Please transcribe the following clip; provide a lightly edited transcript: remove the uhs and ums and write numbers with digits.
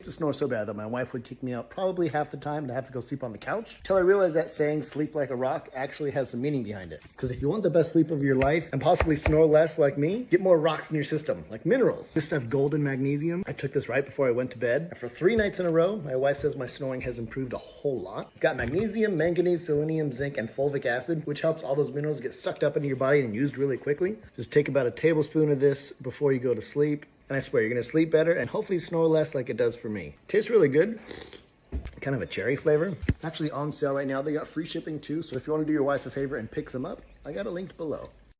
I used to snore so bad that my wife would kick me out probably half the time and I have to go sleep on the couch. Till I realized that saying sleep like a rock actually has some meaning behind it. Because if you want the best sleep of your life and possibly snore less like me, get more rocks in your system, like minerals. This stuff, gold and magnesium. I took this right before I went to bed. And for 3 nights in a row, my wife says my snoring has improved a whole lot. It's got magnesium, manganese, selenium, zinc, and fulvic acid, which helps all those minerals get sucked up into your body and used really quickly. Just take about a tablespoon of this before you go to sleep. And I swear, you're gonna sleep better and hopefully snore less like it does for me. Tastes really good. Kind of a cherry flavor. Actually on sale right now. They got free shipping too. So if you wanna do your wife a favor and pick some up, I got it linked below.